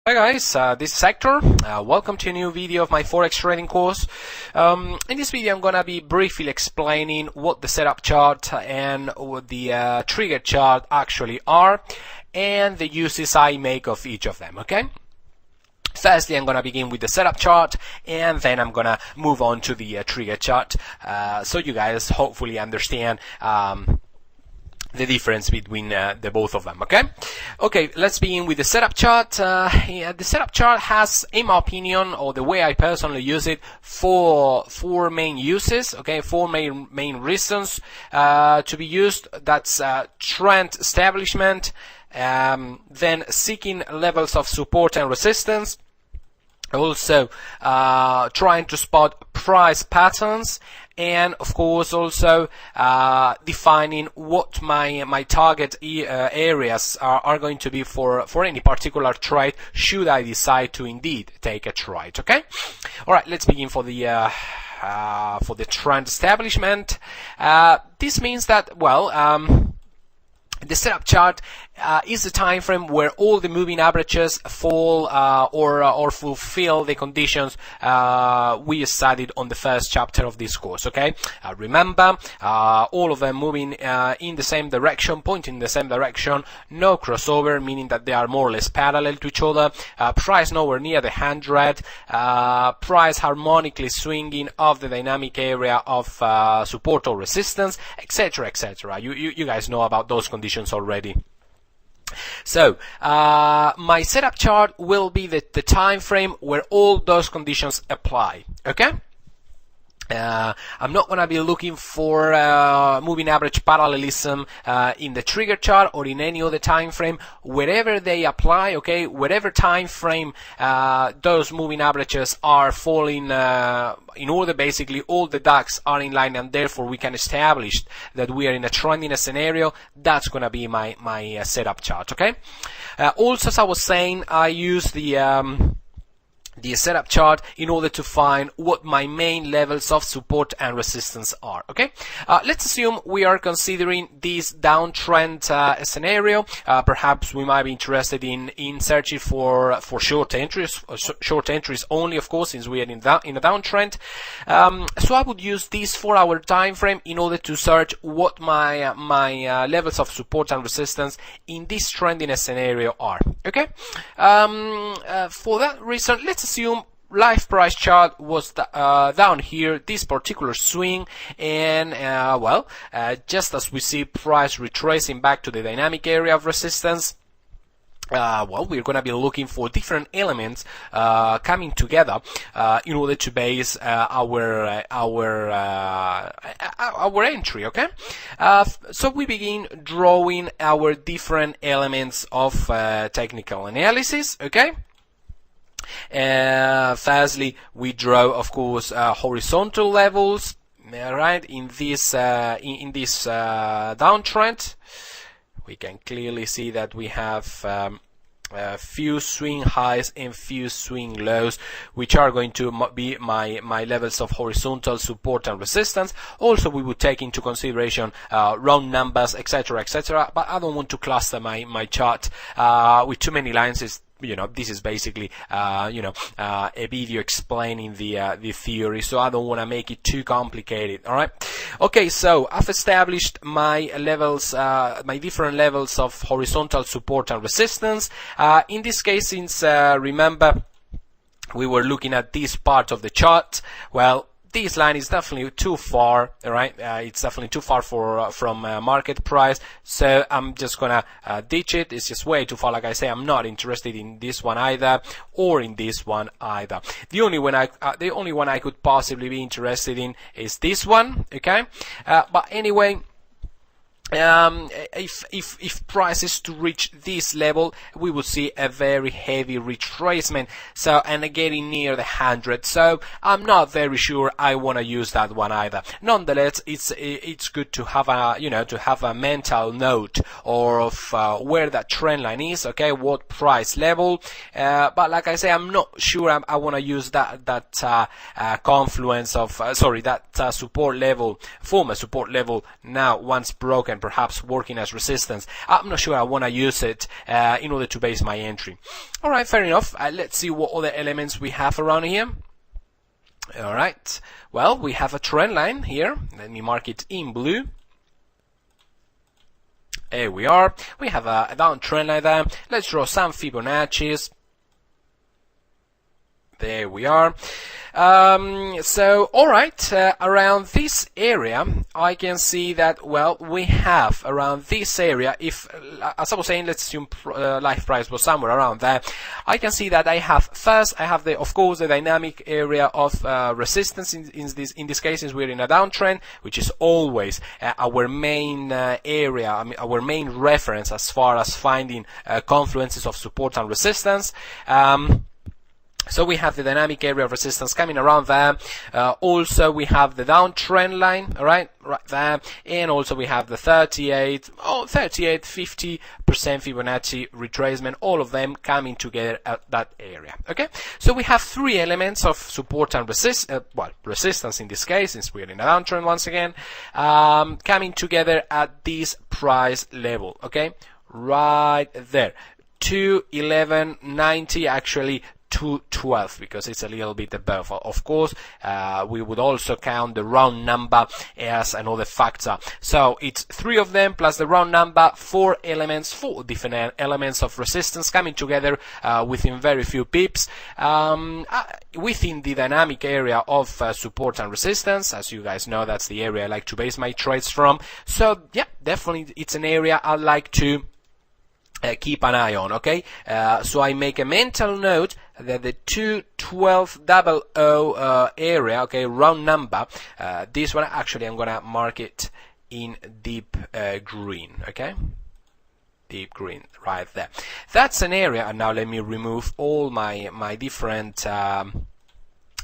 Hi guys, this is Ch3. Welcome to a new video of my Forex trading course. In this video I'm gonna be briefly explaining what the setup chart and what the trigger chart actually are and the uses I make of each of them, okay? Firstly, I'm going to begin with the setup chart, and then I'm going to move on to the trigger chart, so you guys hopefully understand the difference between the both of them, okay? Okay, let's begin with the setup chart. The setup chart has, in my opinion, or the way I personally use it, four main uses, okay? Four main reasons to be used. That's trend establishment, then seeking levels of support and resistance, also trying to spot price patterns, and of course also defining what my target areas are going to be for any particular trade should I decide to indeed take a trade. Okay, all right, let's begin for the trend establishment. This means that, well, the setup chart is a time frame where all the moving averages fall or fulfill the conditions we studied on the first chapter of this course. Okay, remember, all of them moving in the same direction, pointing in the same direction, no crossover, meaning that they are more or less parallel to each other, price nowhere near the 100, price harmonically swinging off the dynamic area of support or resistance, etc., etc. You guys know about those conditions already. So my setup chart will be the time frame where all those conditions apply. Okay, I'm not going to be looking for moving average parallelism in the trigger chart or in any other time frame. Wherever they apply, okay, whatever time frame those moving averages are falling in order, basically all the ducks are in line, and therefore we can establish that we are in a trending scenario. That's going to be my setup chart. Okay, also, as I was saying, I use the setup chart in order to find what my main levels of support and resistance are. Okay, let's assume we are considering this downtrend scenario. Perhaps we might be interested in searching for short entries only, of course, since we are in a downtrend. So I would use this 4-hour time frame in order to search what my levels of support and resistance in this trending scenario are. Okay, for that reason, let's assume live price chart was down here, this particular swing, and well, just as we see price retracing back to the dynamic area of resistance, well, we're going to be looking for different elements coming together in order to base our entry. Okay, so we begin drawing our different elements of technical analysis. Okay. Firstly, we draw, of course, horizontal levels, right? In this downtrend, we can clearly see that we have a few swing highs and few swing lows, which are going to be my levels of horizontal support and resistance. Also, we would take into consideration round numbers, etc., etc. But I don't want to cluster my chart with too many lines. This is basically, a video explaining the theory, so I don't want to make it too complicated. All right. Okay, so I've established my levels, my different levels of horizontal support and resistance. In this case, since remember we were looking at this part of the chart, well, this line is definitely too far, right? It's definitely too far from market price, so I'm just gonna ditch it. It's just way too far. Like I say, I'm not interested in this one either, or in this one either. The only one I could possibly be interested in is this one. Okay, but anyway, if price is to reach this level, we will see a very heavy retracement, so, and getting near the 100, so I'm not very sure I want to use that one either. Nonetheless, it's good to have a mental note of where that trend line is, okay, what price level, but like I say, I'm not sure I want to use that confluence of that support level, former support level, now once broken and perhaps working as resistance, I'm not sure I want to use it in order to base my entry. All right, fair enough. Let's see what other elements we have around here. All right, well, we have a trend line here. Let me mark it in blue. Here we are. We have a downtrend line there. Let's draw some Fibonacci's. There we are. So, alright, around this area, I can see that, well, we have around this area, if, as I was saying, let's assume live price was somewhere around there, I can see that I have of course, the dynamic area of resistance in this case, since we're in a downtrend, which is always our main area, our main reference as far as finding confluences of support and resistance. So we have the dynamic area of resistance coming around there. Also, we have the downtrend line, all right there, and also we have the 50% Fibonacci retracement. All of them coming together at that area. Okay, so we have three elements of support and resistance in this case, since we're in a downtrend once again, coming together at this price level. Okay, right there, 211.90 actually. 212, because it's a little bit above. Of course, we would also count the round number as another factor. So it's three of them plus the round number, four different elements of resistance coming together within very few pips within the dynamic area of support and resistance. As you guys know, that's the area I like to base my trades from. So yeah, definitely it's an area I like to keep an eye on. Okay, so I make a mental note that the 212.00 area, okay, round number, this one actually I'm gonna mark it in deep green. Okay, deep green right there. That's an area. And now let me remove all my different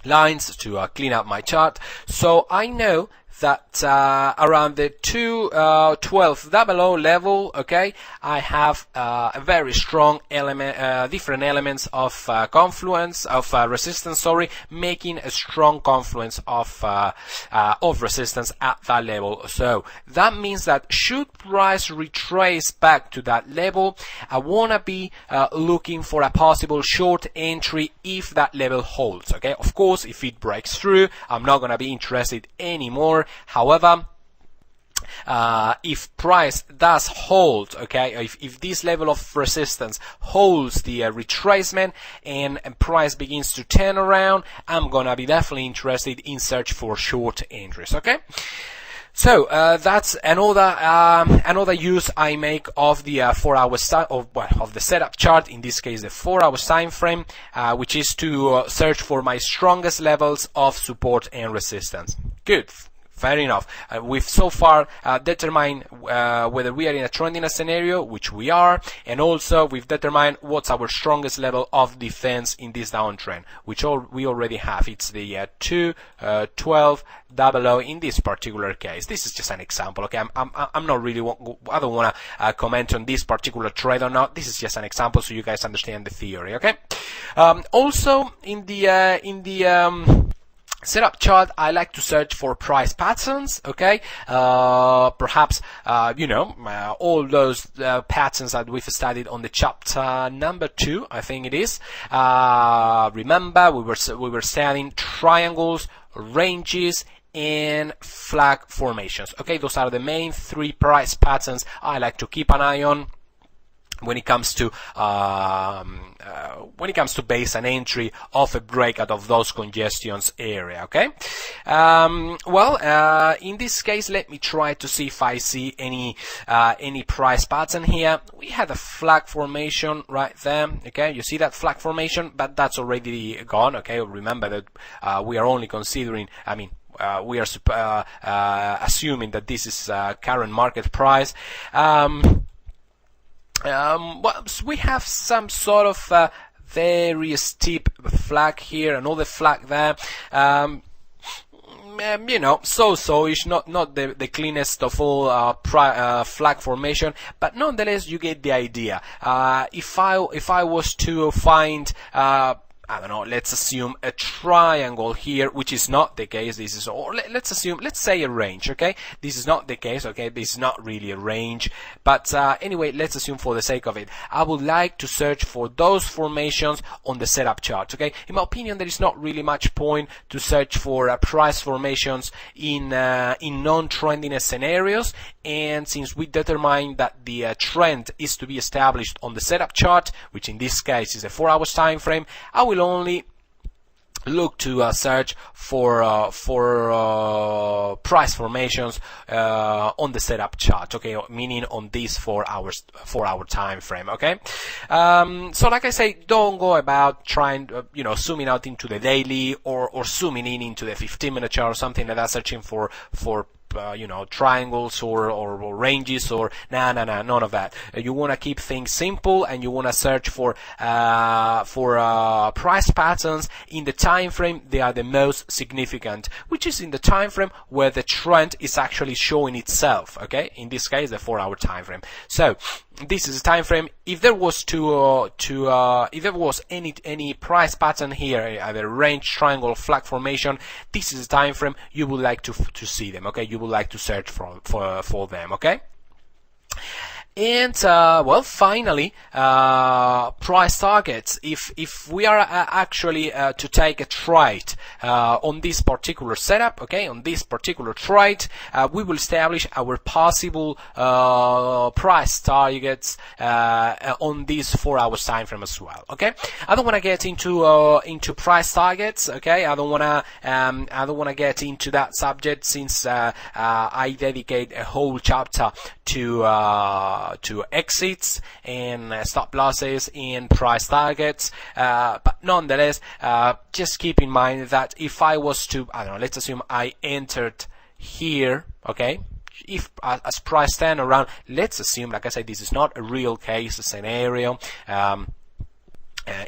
lines to clean up my chart. So I know that around the 212.00 level, okay, I have a very strong element, different elements of confluence of resistance. Sorry, making a strong confluence of resistance at that level. So that means that should price retrace back to that level, I wanna be looking for a possible short entry if that level holds. Okay, of course, if it breaks through, I'm not gonna be interested anymore. However, if price does hold, okay, if this level of resistance holds the retracement and price begins to turn around, I'm gonna be definitely interested in search for short entries. Okay, so that's another use I make of the 4 hours of the setup chart. In this case, the 4 hours time frame, which is to search for my strongest levels of support and resistance. Good. Fair enough. We've so far determined whether we are in a trending scenario, which we are, and also we've determined what's our strongest level of defense in this downtrend, which we already have. It's the 212.00 in this particular case. This is just an example. Okay, I'm not really. I don't want to comment on this particular trade or not. This is just an example, so you guys understand the theory. Okay. Also in the setup chart, I like to search for price patterns. Okay, perhaps all those patterns that we've studied on the chapter number 2, I think it is. Remember, we were studying triangles, ranges, and flag formations. Okay, those are the main 3 price patterns I like to keep an eye on when it comes to base an entry of a breakout of those congestions area. Okay, in this case, let me try to see if I see any price pattern here. We had a flag formation right there. Okay, you see that flag formation, but that's already gone. Okay, remember that we are only considering, we are assuming that this is current market price. We have some sort of very steep flag here, another flag there. So-ish, not the cleanest of all flag formation, but nonetheless, you get the idea. If I was to find I don't know, let's assume a triangle here, which is not the case. This is, or let's say a range, okay? This is not the case, okay? This is not really a range, but anyway, let's assume for the sake of it, I would like to search for those formations on the setup chart, okay? In my opinion, there is not really much point to search for price formations in non-trendiness scenarios, and since we determined that the trend is to be established on the setup chart, which in this case is a 4 hours time frame, I will only look to search for price formations on the setup chart, okay, meaning on this 4 hour time frame, okay. So like I say, don't go about trying zooming out into the daily or zooming in into the 15-minute chart or something like that, searching for triangles or ranges or none of that. You want to keep things simple, and you want to search for price patterns in the time frame they are the most significant, which is in the time frame where the trend is actually showing itself, okay? In this case, the 4 hour time frame. So this is a time frame. If there was if there was any price pattern here, either range, triangle, flag formation, this is a time frame you would like to see them, okay? You would like to search for them, okay? And well, finally, price targets. If we are actually to take a trade on this particular setup, okay, on this particular trade, we will establish our possible price targets on this 4 hours time frame as well. Okay, I don't want to get into price targets. Okay, I don't want to get into that subject, since I dedicate a whole chapter to exits and stop losses and price targets, but nonetheless, just keep in mind that if I was to, I don't know, let's assume I entered here, okay, if as price stand around, let's assume, like I said, this is not a real case scenario.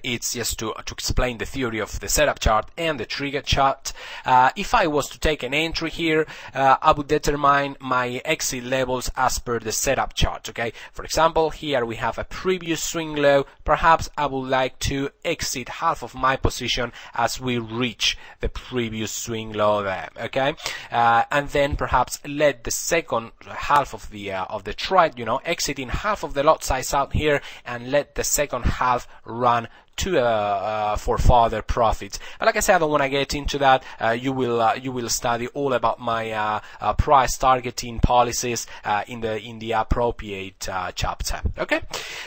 It's just to explain the theory of the setup chart and the trigger chart. If I was to take an entry here, I would determine my exit levels as per the setup chart, okay? For example, here we have a previous swing low. Perhaps I would like to exit half of my position as we reach the previous swing low there, okay? And then perhaps let the second half of the trade, exiting half of the lot size out here, and let the second half run for further profits. But like I said, I don't want to get into that. You will study all about my price targeting policies in the appropriate chapter. Okay,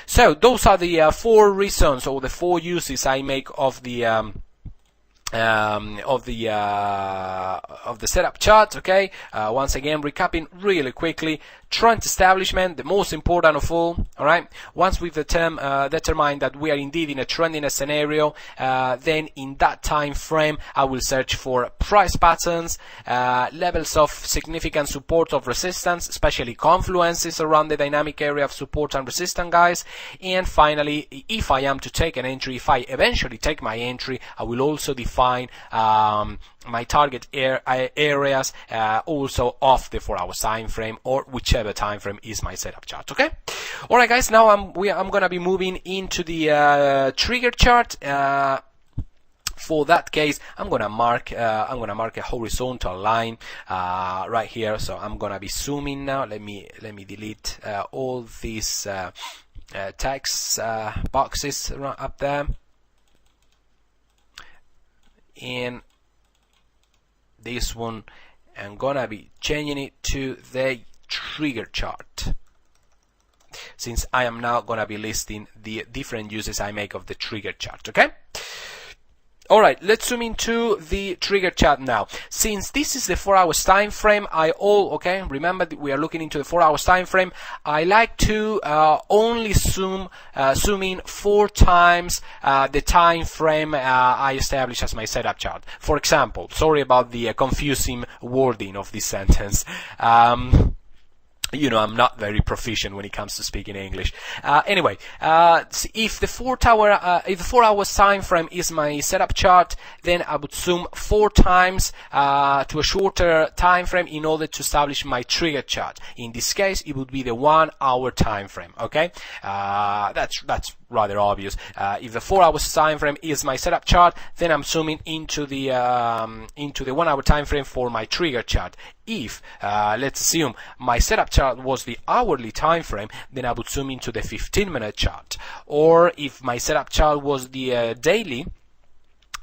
so those are the 4 reasons, or the 4 uses I make of the setup chart. Okay, once again, recapping really quickly: trend establishment, the most important of all. All right, once we've determined that we are indeed in a trendiness scenario, then in that time frame I will search for price patterns, levels of significant support of resistance, especially confluences around the dynamic area of support and resistance, guys. And finally, if I am to take an entry, if I eventually take my entry, I will also define my target areas also off the 4 hours time frame, or whichever time frame is my setup chart. Okay, all right, guys. Now I'm gonna be moving into the trigger chart. For that case, I'm gonna mark a horizontal line right here. So I'm gonna be zooming now. Let me delete all these text boxes up there, and this one I'm gonna be changing it to the trigger chart, since I am now gonna be listing the different uses I make of the trigger chart. Okay, all right, let's zoom into the trigger chart now. Since this is the 4 hours time frame, remember that we are looking into the 4 hours time frame. I like to only zoom in 4 times the time frame I establish as my setup chart. For example, sorry about the confusing wording of this sentence. I'm not very proficient when it comes to speaking English. Anyway, if the 4 hours time frame is my setup chart, then I would zoom 4 times to a shorter time frame in order to establish my trigger chart. In this case, it would be the 1 hour time frame. Okay, that's rather obvious. If the 4 hours time frame is my setup chart, then I'm zooming into the 1 hour time frame for my trigger chart. If let's assume my setup chart was the hourly time frame, then I would zoom into the 15-minute chart. Or if my setup chart was the daily,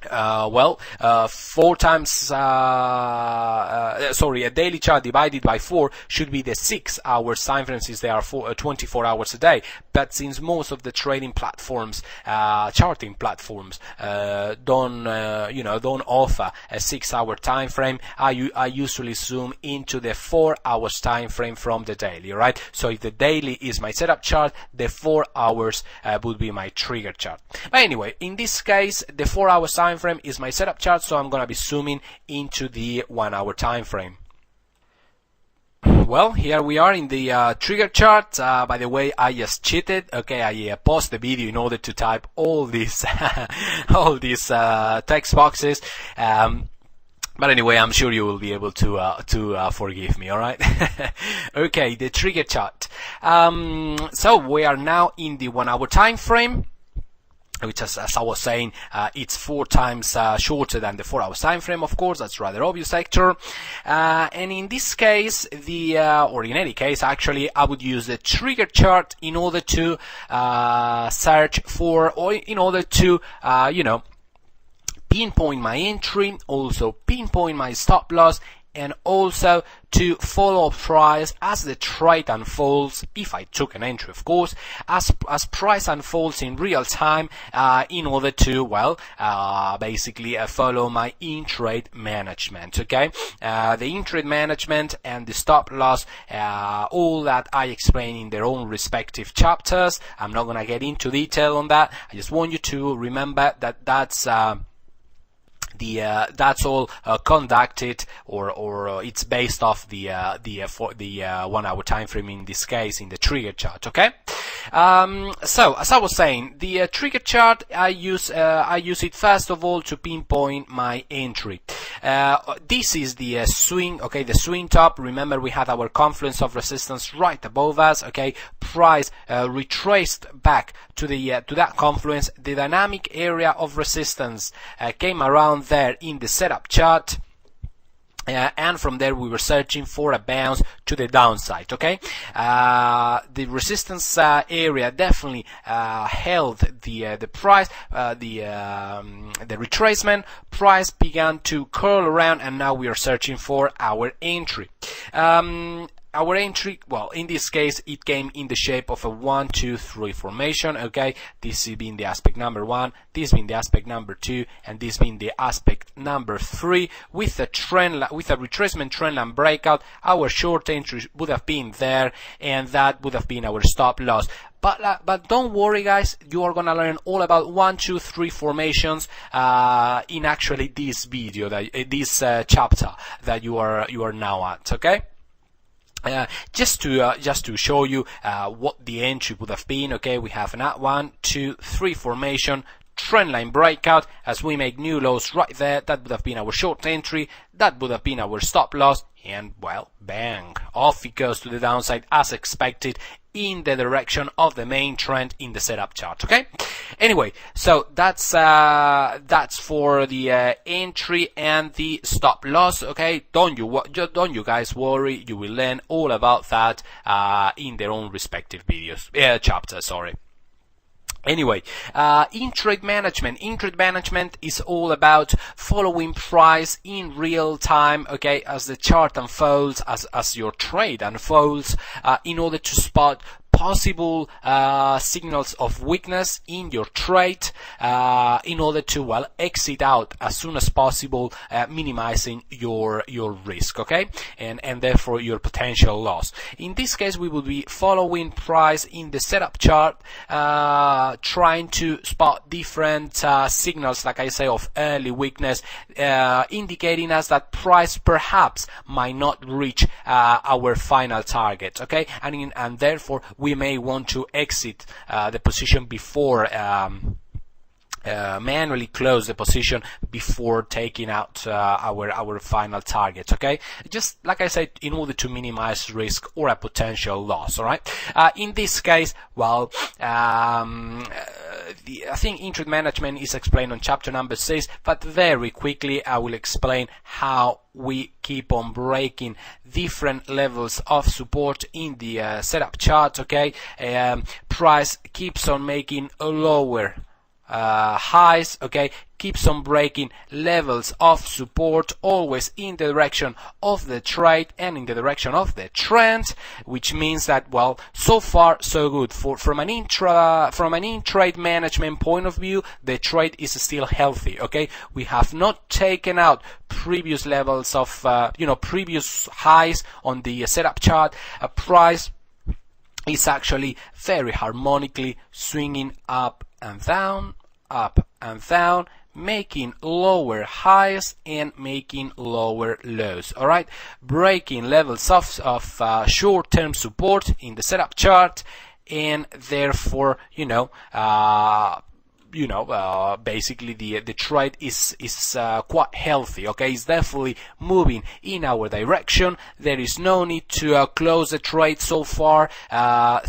4 times, a daily chart divided by 4 should be the 6 hours time frame, since they are 24 hours a day. But since most of the trading platforms, charting platforms, don't offer a 6 hour time frame, I usually zoom into the 4 hours time frame from the daily, right? So if the daily is my setup chart, the 4 hours would be my trigger chart. But anyway, in this case, the 4 hours time frame is my setup chart, so I'm gonna be zooming into the 1 hour time frame. Well, here we are in the trigger chart. By the way, I just cheated. Okay, I paused the video in order to type all these all these text boxes. But anyway, I'm sure you will be able to forgive me. All right. Okay, the trigger chart. So we are now in the 1 hour time frame, which, as I was saying, it's 4 times shorter than the 4 hours time frame. Of course, that's rather obvious, Hector. And in this case, or in any case, actually, I would use the trigger chart in order to search for, or in order to, pinpoint my entry, also pinpoint my stop loss, and also to follow price as the trade unfolds, if I took an entry, of course, as price unfolds in real time, in order to, basically follow my in-trade management, okay? The in-trade management and the stop loss, all that I explain in their own respective chapters. I'm not gonna get into detail on that. I just want you to remember that that's all conducted, or it's based off the 1 hour time frame, in this case in the trigger chart. Okay. So as I was saying, the trigger chart, I use it first of all to pinpoint my entry. This is the swing. Okay, the swing top. Remember, we had our confluence of resistance right above us. Okay, price retraced back to that confluence. The dynamic area of resistance came around there in the setup chart, and from there we were searching for a bounce to the downside. Okay, the resistance area definitely held the price. The retracement price began to curl around, and now we are searching for our entry. Our entry, well, in this case, it came in the shape of a 1, 2, 3 formation. Okay, this being the aspect number 1, this being the aspect number 2, and this being the aspect number 3, with a retracement trendline breakout. Our short entry would have been there, and that would have been our stop loss. But don't worry, guys, you are gonna learn all about 1, 2, 3 formations in actually this video, this chapter that you are now at. Okay. Just to show you what the entry would have been. Okay, we have an 1, 2, 3 formation, trendline breakout. As we make new lows right there, that would have been our short entry, that would have been our stop loss, and well, bang, off it goes to the downside as expected, in the direction of the main trend in the setup chart. Okay, anyway, so that's for the entry and the stop loss. Okay, don't you guys worry, you will learn all about that in their own respective videos, chapters, sorry. Anyway, in-trade management. In-trade management is all about following price in real time, okay, as the chart unfolds, as your trade unfolds, in order to spot possible signals of weakness in your trade, in order to exit out as soon as possible, minimizing your risk, okay, and therefore your potential loss. In this case, we will be following price in the setup chart, trying to spot different signals, like I say, of early weakness, indicating us that price perhaps might not reach our final target, okay, and therefore we may want to exit the position before manually close the position before taking out our final target. Okay, just like I said, in order to minimize risk or a potential loss. All right. In this case, well, I think intraday management is explained on chapter number 6, but very quickly I will explain how we keep on breaking different levels of support in the setup chart. Okay, price keeps on making a lower highs, okay, keeps on breaking levels of support, always in the direction of the trade and in the direction of the trend, which means that, well, so far so good. From an intrade management point of view, the trade is still healthy. Okay, we have not taken out previous levels of previous highs on the setup chart. A price is actually very harmonically swinging up and down, making lower highs and making lower lows. All right, breaking levels of short-term support in the setup chart, and therefore, basically the trade is quite healthy. Okay, it's definitely moving in our direction. There is no need to close the trade so far.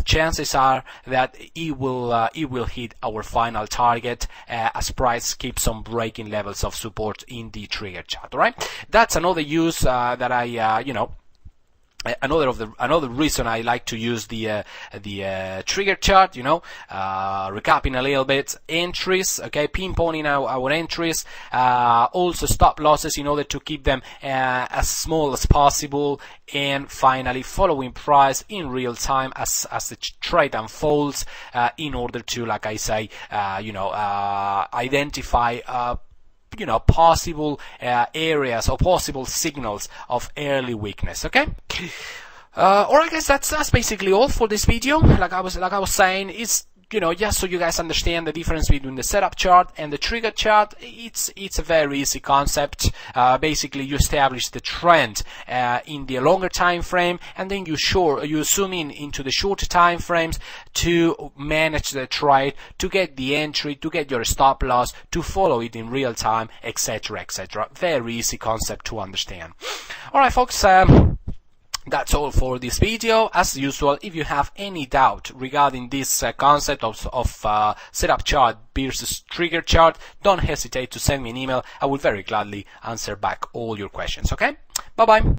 Chances are that it will hit our final target as price keeps on breaking levels of support in the trigger chart. All right, that's another use that I Another reason I like to use the trigger chart, recapping a little bit, entries, okay, pinpointing our entries, also stop losses in order to keep them as small as possible, and finally following price in real time as the trade unfolds, in order to, like I say, identify possible areas or possible signals of early weakness. Okay. Alright guys, that's basically all for this video. Like I was saying, it's just so you guys understand the difference between the setup chart and the trigger chart. It's a very easy concept. Basically, you establish the trend in the longer time frame, and then you zoom in into the shorter time frames to manage the trade, to get the entry, to get your stop loss, to follow it in real time, etc., etc. Very easy concept to understand. All right, folks. That's all for this video. As usual, if you have any doubt regarding this concept of setup chart versus trigger chart, don't hesitate to send me an email. I will very gladly answer back all your questions. Okay? Bye-bye.